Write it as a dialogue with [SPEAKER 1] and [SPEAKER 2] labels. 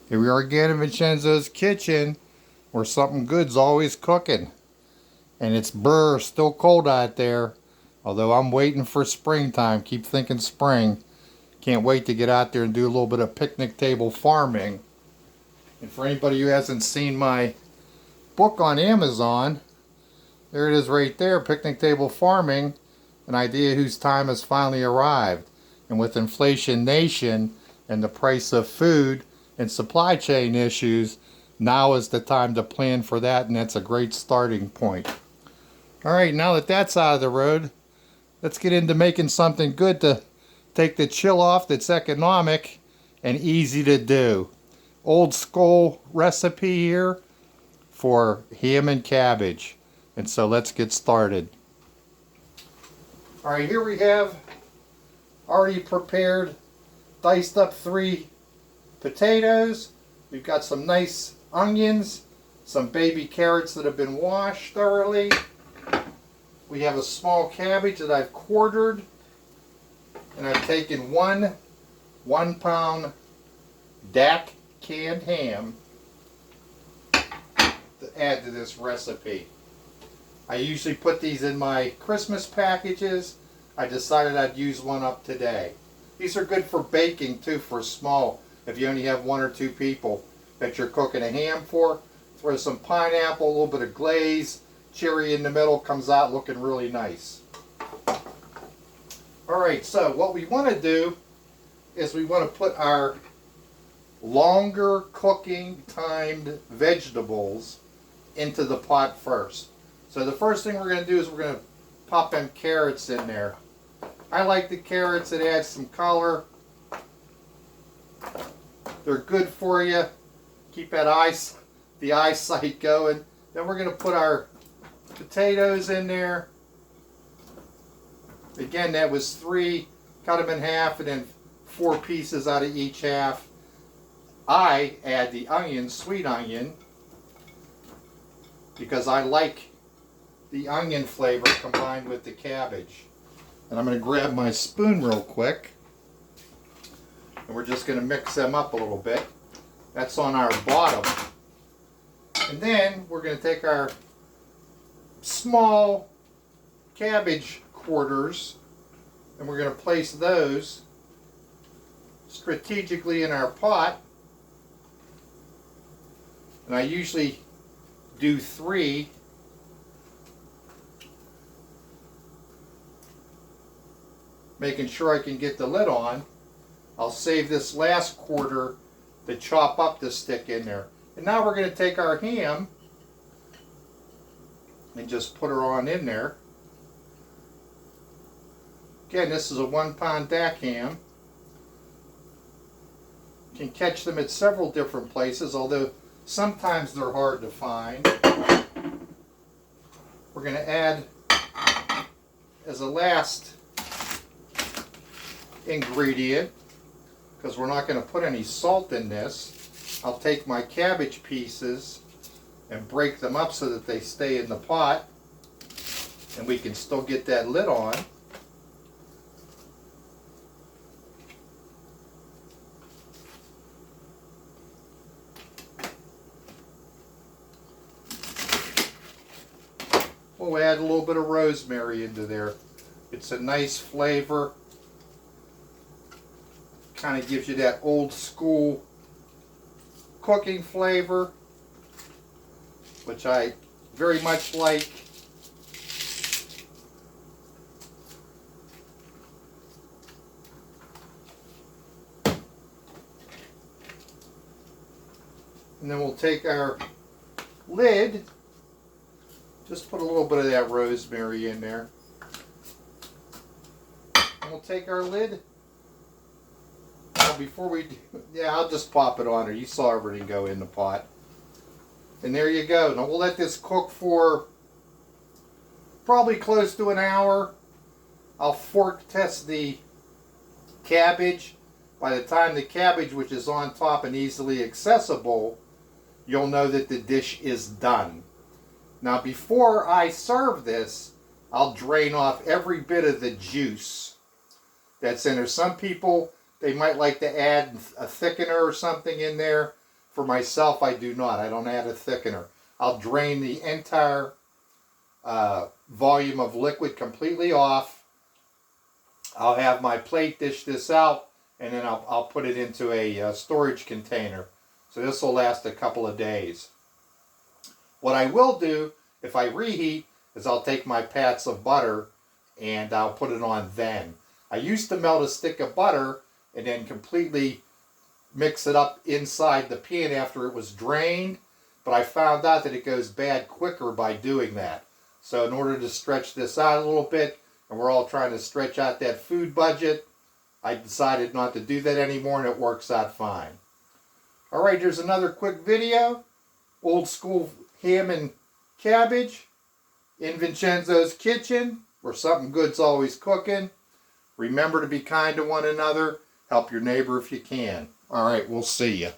[SPEAKER 1] Here we are again in Vincenzo's kitchen, where something good's always cooking. And it's still cold out there. Although I'm waiting for springtime. Keep thinking spring. Can't wait to get out there and do a little bit of picnic table farming. And for anybody who hasn't seen my book on Amazon, there it is right there, Picnic Table Farming, an idea whose time has finally arrived. And with Inflation Nation and the price of food and supply chain issues, now is the time to plan for that, and that's a great starting point. Alright, now that that's out of the road, let's get into making something good to take the chill off that's economic and easy to do. Old school recipe here for ham and cabbage. And so let's get started. Alright, here we have already prepared, diced up 3 potatoes. We've got some nice onions, some baby carrots that have been washed thoroughly. We have a small cabbage that I've quartered, and I've taken one 1-pound DAC canned ham to add to this recipe. I usually put these in my Christmas packages. I decided I'd use one up today. These are good for baking too, for small, if you only have 1 or 2 people that you're cooking a ham for. Throw some pineapple, a little bit of glaze, cherry in the middle, comes out looking really nice. Alright, so what we want to do is we want to put our longer cooking timed vegetables into the pot first. So the first thing we're going to do is we're going to pop them carrots in there. I like the carrots, it adds some color. They're good for you. Keep the eyesight going. Then we're going to put our potatoes in there. Again, that was 3, cut them in half, and then 4 pieces out of each half. I add the onion, sweet onion, because I like the onion flavor combined with the cabbage. And I'm going to grab my spoon real quick, and we're just going to mix them up a little bit. That's on our bottom. And then we're going to take our small cabbage quarters, and we're going to place those strategically in our pot. And I usually do 3. Making sure I can get the lid on. I'll save this last quarter to chop up the stick in there. And now we're going to take our ham and just put her on in there. Again, this is a 1-pound DAC ham. You can catch them at several different places, although sometimes they're hard to find. We're going to add, as a last ingredient, because we're not going to put any salt in this, I'll take my cabbage pieces and break them up so that they stay in the pot, and we can still get that lid on. We'll add a little bit of rosemary into there. It's a nice flavor. Kind of gives you that old school cooking flavor, which I very much like. And then we'll take our lid, just put a little bit of that rosemary in there. And we'll take our lid. Before we do, yeah, I'll just pop it on there. You saw everything go in the pot. And there you go. Now we'll let this cook for probably close to an hour. I'll fork test the cabbage. By the time the cabbage, which is on top and easily accessible, you'll know that the dish is done. Now before I serve this, I'll drain off every bit of the juice that's in there. Some people, they might like to add a thickener or something in there. For myself, I do not. I don't add a thickener. I'll drain the entire volume of liquid completely off. I'll have my plate dish this out, and then I'll put it into a storage container. So this will last a couple of days. What I will do, if I reheat, is I'll take my pats of butter and I'll put it on then. I used to melt a stick of butter and then completely mix it up inside the pan after it was drained, but I found out that it goes bad quicker by doing that. So in order to stretch this out a little bit, and we're all trying to stretch out that food budget, I decided not to do that anymore, and it works out fine. Alright, here's another quick video. Old school ham and cabbage in Vincenzo's kitchen, where something good's always cooking. Remember to be kind to one another. Help your neighbor if you can. Alright, we'll see you.